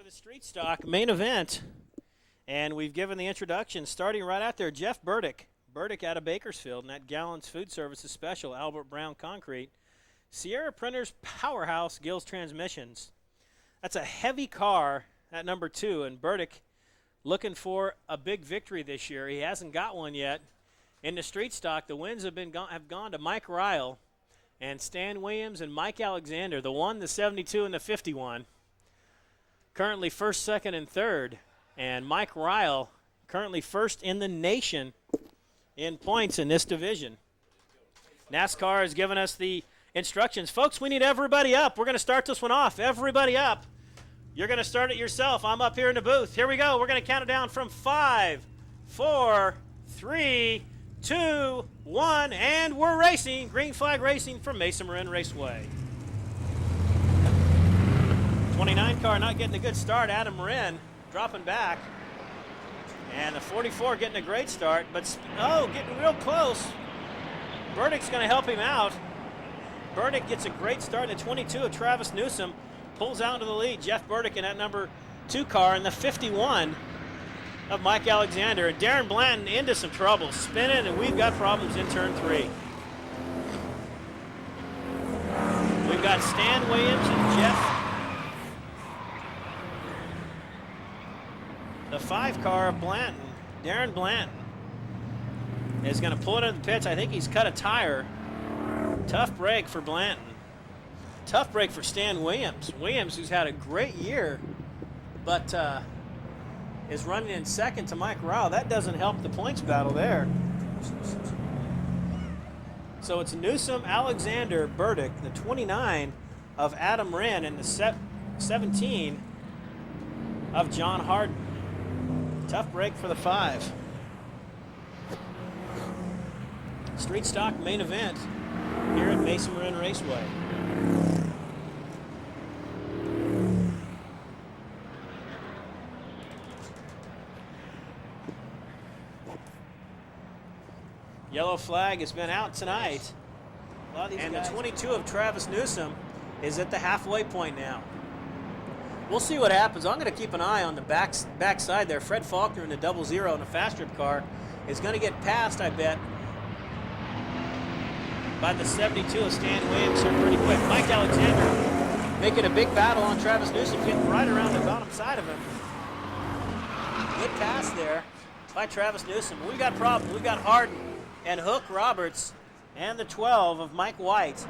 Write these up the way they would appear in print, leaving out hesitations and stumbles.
the street stock main event, and we've given the introduction starting right out there. Jeff Burdick out of Bakersfield, and that Gallons Food Services Special, Albert Brown Concrete. Sierra Printers Powerhouse Gills Transmissions. That's a heavy car at number 2, and Burdick looking for a big victory this year. He hasn't got one yet. In the street stock, the wins have gone to Mike Ryle and Stan Williams and Mike Alexander, the 1, the 72, and the 51. Currently first, second, and third. And Mike Ryle currently first in the nation in points in this division. NASCAR has given us the instructions. Folks, we need everybody up. We're going to start this one off. Everybody up. You're going to start it yourself. I'm up here in the booth. Here we go. We're going to count it down from 5, 4, 3, 2, 1, and we're racing. Green flag racing from Mesa Marin Raceway. 29 car not getting a good start. Adam Marin dropping back. And the 44 getting a great start, but getting real close. Burdick's going to help him out. Burdick gets a great start in the 22 of Travis Newsom. Pulls out into the lead. Jeff Burdick in that number 2 car in the 51 of Mike Alexander. And Darren Blanton into some trouble. Spinning, and we've got problems in turn 3. We've got Stan Williams and Jeff. The 5 car of Blanton, Darren Blanton, is going to pull it into the pits. I think he's cut a tire. Tough break for Blanton. Tough break for Stan Williams. Williams, who's had a great year, but is running in second to Mike Ryle. That doesn't help the points battle there. So it's Newsom, Alexander, Burdick, the 29 of Adam Wren, and the 17 of John Harden. Tough break for the 5. Street stock main event here at Mesa Marin Raceway. Yellow flag has been out tonight. And the 22 of Travis Newsom is at the halfway point now. We'll see what happens. I'm going to keep an eye on the back side there. Fred Faulkner in the 00 in the fast strip car is going to get passed, I bet, by the 72 of Stan Williams here pretty quick. Mike Alexander making a big battle on Travis Newsom, getting right around the bottom side of him. Good pass there by Travis Newsom. We got problems. We got Harden and Hook Roberts and the 12 of Mike White.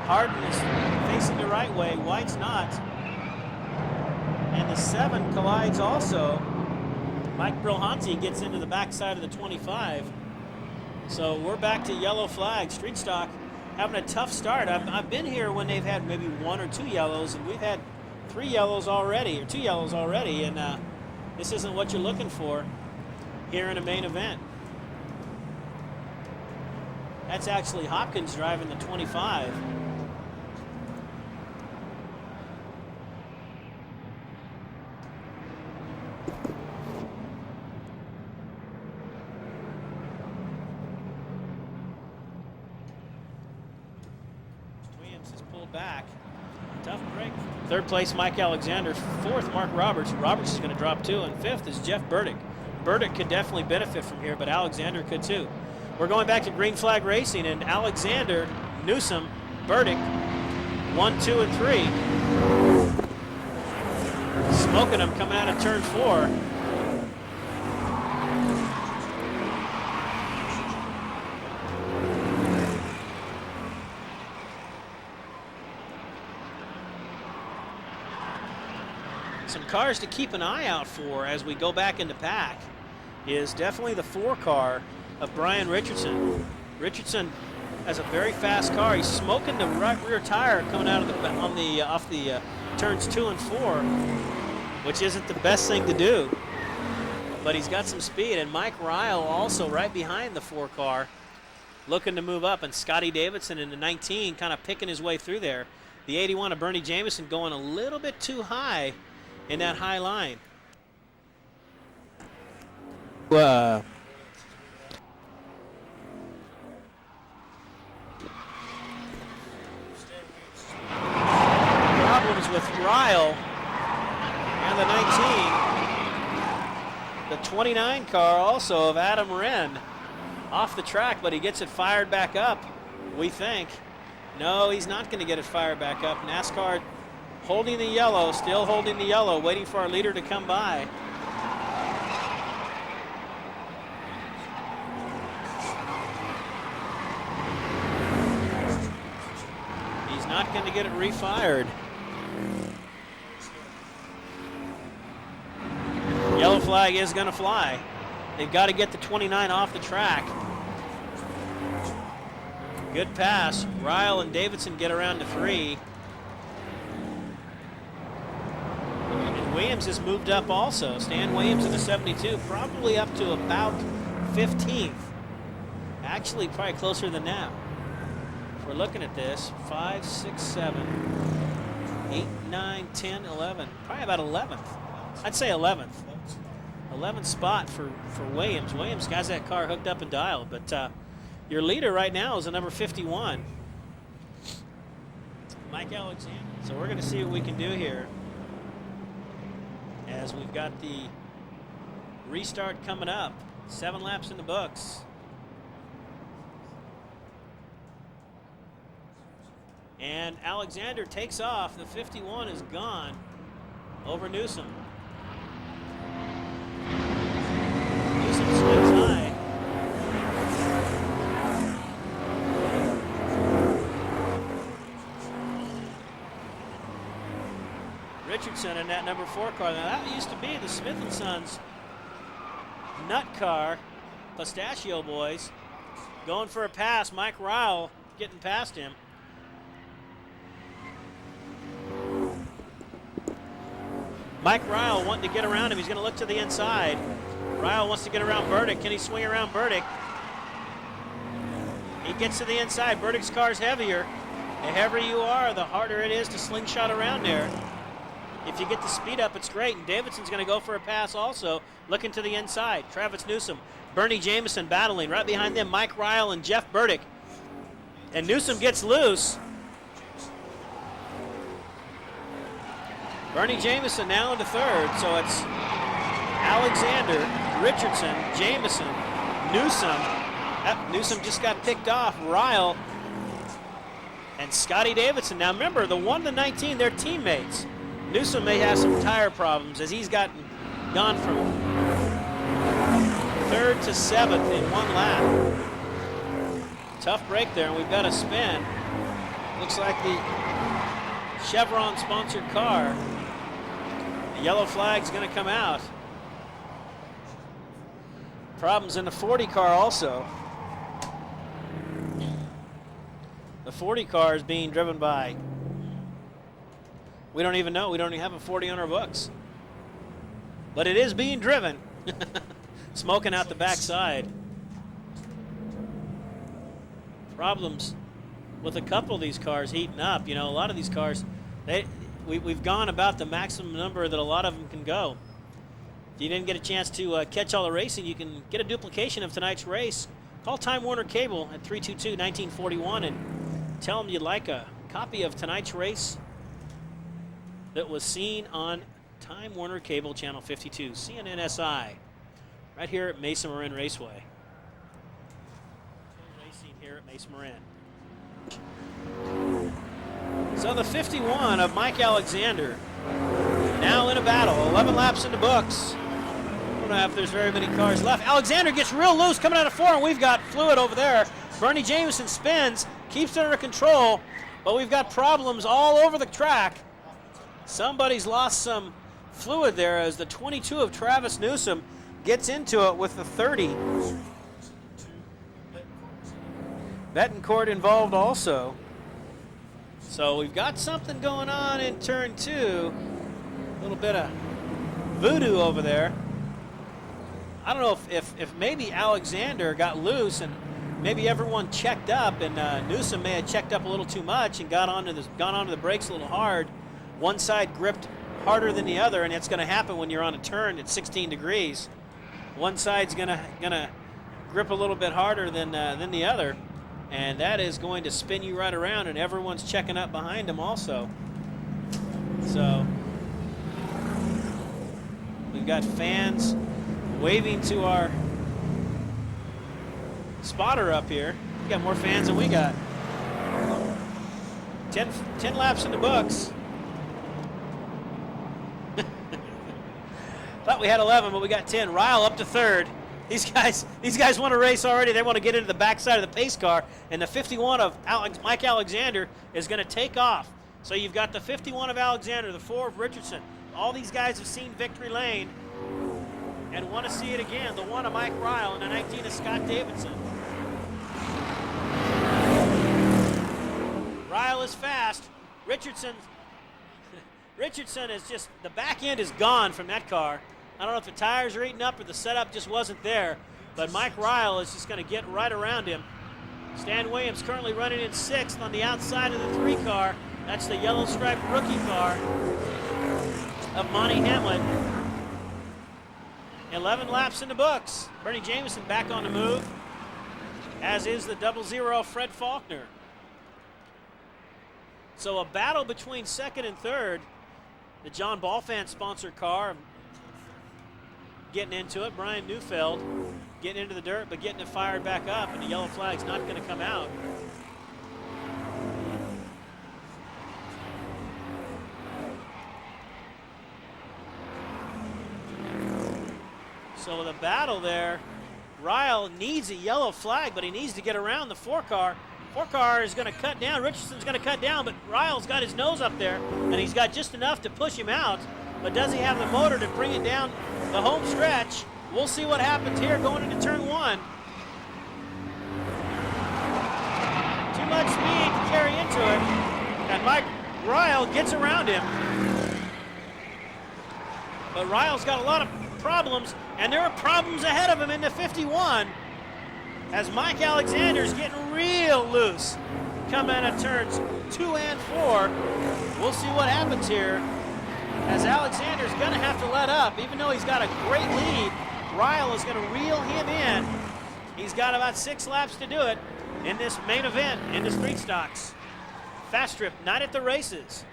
Harden is facing the right way. White's not. And the 7 collides also. Mike Brilhanti gets into the backside of the 25. So we're back to yellow flag. Street stock having a tough start. I've been here when they've had maybe 1 or 2 yellows, and we've had 3 yellows already, or 2 yellows already, and this isn't what you're looking for here in a main event. That's actually Hopkins driving the 25. Back. Tough break. 3rd place, Mike Alexander. 4th, Mark Roberts. Roberts is going to drop 2. And 5th is Jeff Burdick. Burdick could definitely benefit from here, but Alexander could too. We're going back to green flag racing, and Alexander, Newsom, Burdick, 1, 2, and 3. Smoking them coming out of turn 4. Some cars to keep an eye out for as we go back into pack is definitely the 4 car of Brian Richardson. Richardson has a very fast car. He's smoking the right rear tire coming out of off the turns 2 and 4, which isn't the best thing to do. But he's got some speed, and Mike Ryle also right behind the 4 car, looking to move up, and Scotty Davidson in the 19 kind of picking his way through there. The 81 of Bernie Jameson going a little bit too high in that high line. Problems with Ryle And the 19, the 29 car also of Adam Wren, off the track, but he gets it fired back up, we think. No, he's not going to get it fired back up. NASCAR holding the yellow, still holding the yellow, waiting for our leader to come by. He's not going to get it refired. Yellow flag is going to fly. They've got to get the 29 off the track. Good pass. Ryle and Davidson get around to 3. And Williams has moved up also. Stan Williams in the 72, probably up to about 15th. Actually, probably closer than that. If we're looking at this, 5, 6, 7, 8, 9, 10, 11. Probably about 11th. I'd say 11th. 11th spot for Williams. Williams has that car hooked up and dialed, but your leader right now is a number 51, Mike Alexander. So we're going to see what we can do here as we've got the restart coming up. 7 laps in the books. And Alexander takes off. The 51 is gone over Newsom. Newsom swings high. Richardson in that number 4 car. Now that used to be the Smith & Sons nut car, Pistachio Boys. Going for a pass. Mike Ryle getting past him. Mike Ryle wanting to get around him. He's going to look to the inside. Ryle wants to get around Burdick. Can he swing around Burdick? He gets to the inside. Burdick's car's heavier. The heavier you are, the harder it is to slingshot around there. If you get the speed up, it's great. And Davidson's going to go for a pass also, looking to the inside. Travis Newsom, Bernie Jameson battling. Right behind them, Mike Ryle and Jeff Burdick. And Newsom gets loose. Bernie Jameson now into 3rd, so it's Alexander, Richardson, Jameson, Newsom. Newsom just got picked off. Ryle and Scotty Davidson. Now remember, the 1 to 19, they're teammates. Newsom may have some tire problems as he's gone from 3rd to 7th in 1 lap. Tough break there, and we've got a spin. Looks like the Chevron-sponsored car. The yellow flag's going to come out. Problems in the 40 car also. The 40 car is being driven by, we don't even know. We don't even have a 40 on our books. But it is being driven. Smoking out the backside. Problems with a couple of these cars heating up. You know, a lot of these cars, we've gone about the maximum number that a lot of them can go. If you didn't get a chance to catch all the racing, you can get a duplication of tonight's race. Call Time Warner Cable at 322-1941 and tell them you'd like a copy of tonight's race that was seen on Time Warner Cable Channel 52, CNNSI, right here at Mesa Marin Raceway. Racing here at Mesa Marin. So the 51 of Mike Alexander now in a battle. 11 laps in the books. I don't know if there's very many cars left. Alexander gets real loose coming out of 4, and we've got fluid over there. Bernie Jameson spins, keeps it under control, but we've got problems all over the track. Somebody's lost some fluid there as the 22 of Travis Newsom gets into it with the 30. Betancourt involved also. So we've got something going on in turn 2. A little bit of voodoo over there. I don't know if maybe Alexander got loose and maybe everyone checked up, and Newsom may have checked up a little too much and gone onto the brakes a little hard. One side gripped harder than the other, and it's going to happen when you're on a turn at 16 degrees. One side's gonna grip a little bit harder than the other, and that is going to spin you right around, and everyone's checking up behind them also. So We've got fans waving to our spotter up here. We got more fans than we got. 10 laps in the books. Thought we had 11, but we got 10. Ryle up to third. These guys want to race already. They want to get into the backside of the pace car, and the 51 of Mike Alexander is going to take off. So you've got the 51 of Alexander, the 4 of Richardson. All these guys have seen victory lane and want to see it again. The 1 of Mike Ryle and the 19 of Scott Davidson. Ryle is fast. Richardson is just, the back end is gone from that car. I don't know if the tires are eating up or the setup just wasn't there, but Mike Ryle is just going to get right around him. Stan Williams currently running in 6th on the outside of the 3 car. That's the yellow striped rookie car of Monty Hamlet. 11 laps in the books. Bernie Jameson back on the move, as is the 00 Fred Faulkner. So a battle between 2nd and 3rd. The John Balfant sponsored car getting into it. Brian Neufeld getting into the dirt, but getting it fired back up, and the yellow flag's not going to come out. So the battle there, Ryle needs a yellow flag, but he needs to get around the 4 car. 4 car is going to cut down. Richardson's going to cut down, but Ryle's got his nose up there, and he's got just enough to push him out. But does he have the motor to bring it down the home stretch? We'll see what happens here going into turn 1. Too much speed to carry into it, and Mike Ryle gets around him. But Ryle's got a lot of problems, and there are problems ahead of him in the 51 as Mike Alexander's getting real loose coming out of turns 2 and 4. We'll see what happens here as Alexander's going to have to let up. Even though he's got a great lead, Ryle is going to reel him in. He's got about 6 laps to do it in this main event in the street stocks. Fast Strip, night at the races.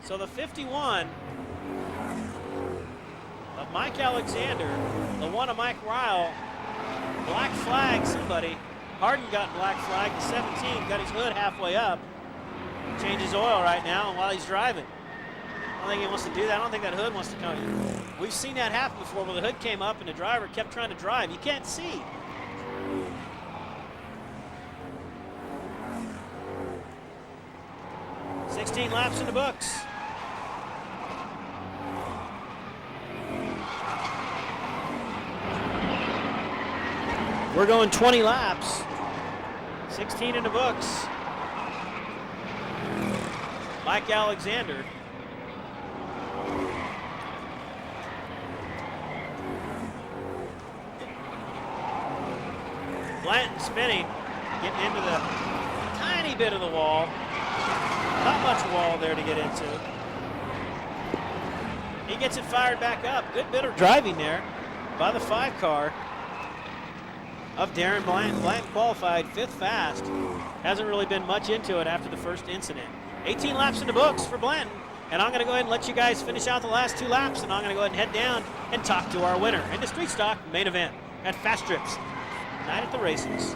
So the 51 of Mike Alexander, the 1 of Mike Ryle, black flag somebody. Harden got black flag, the 17 got his hood halfway up. Changes oil right now while he's driving. I don't think he wants to do that. I don't think that hood wants to come. We've seen that happen before where the hood came up and the driver kept trying to drive. You can't see. "16 laps in the books. We're going 20 laps. 16 in the books. Mike Alexander. Blanton spinning, getting into the tiny bit of the wall. Not much wall there to get into. He gets it fired back up. Good bit of driving there by the 5 car of Darren Blanton. Blanton qualified 5th fast. Hasn't really been much into it after the first incident. 18 laps in the books for Blanton. And I'm going to go ahead and let you guys finish out the last 2 laps, and I'm going to go ahead and head down and talk to our winner in the street stock main event at Fast Strips. Night at the races.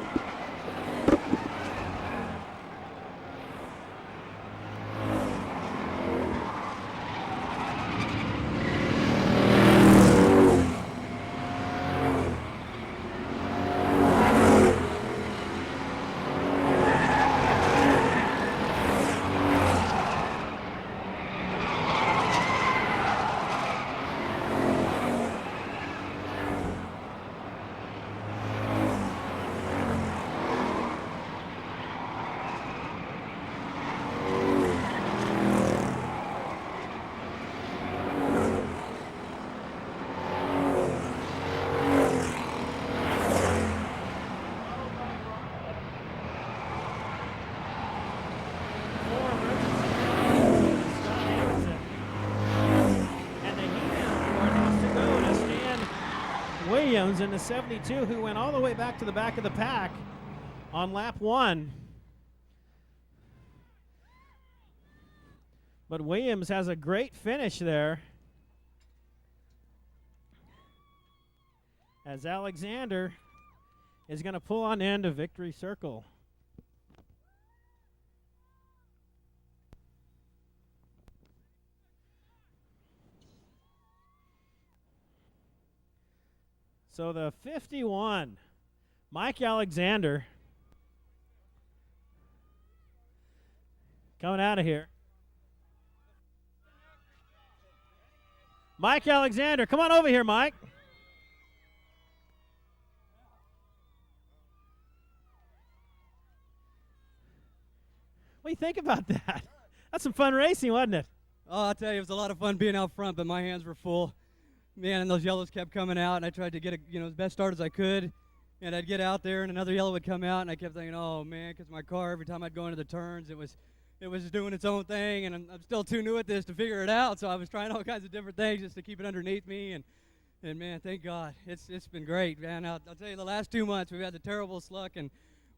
Williams in the 72, who went all the way back to the back of the pack on lap 1. But Williams has a great finish there, as Alexander is going to pull on into victory circle. So the 51, Mike Alexander, coming out of here. Mike Alexander, come on over here, Mike. What do you think about that? That's some fun racing, wasn't it? Oh, I'll tell you, it was a lot of fun being out front, but my hands were full. Man, and those yellows kept coming out, and I tried to get as best start as I could, and I'd get out there, and another yellow would come out, and I kept thinking, oh man, because my car, every time I'd go into the turns, it was doing its own thing, and I'm still too new at this to figure it out, so I was trying all kinds of different things just to keep it underneath me, and man, thank God, it's been great, man. I'll tell you, the last 2 months we've had the terrible luck, and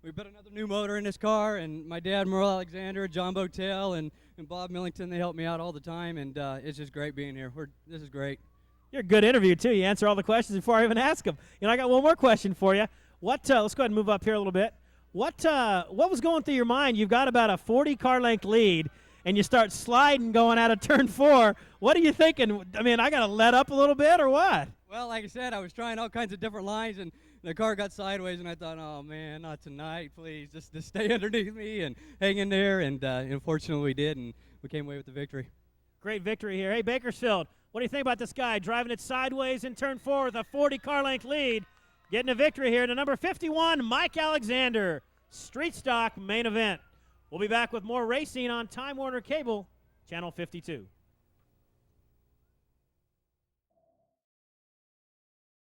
we put another new motor in this car, and my dad, Merle Alexander, John Botel, and Bob Millington, they help me out all the time, and it's just great being here. This is great. You're a good interview, too. You answer all the questions before I even ask them. I got one more question for you. Let's go ahead and move up here a little bit. What was going through your mind? You've got about a 40 car length lead, and you start sliding going out of turn 4. What are you thinking? I mean, I got to let up a little bit or what? Well, like I said, I was trying all kinds of different lines, and the car got sideways, and I thought, oh, man, not tonight, please. Just stay underneath me and hang in there, and unfortunately we did, and we came away with the victory. Great victory here. Hey, Bakersfield, what do you think about this guy driving it sideways in turn 4 with a 40 car length lead? Getting a victory here to number 51, Mike Alexander, Street Stock main event. We'll be back with more racing on Time Warner Cable, Channel 52.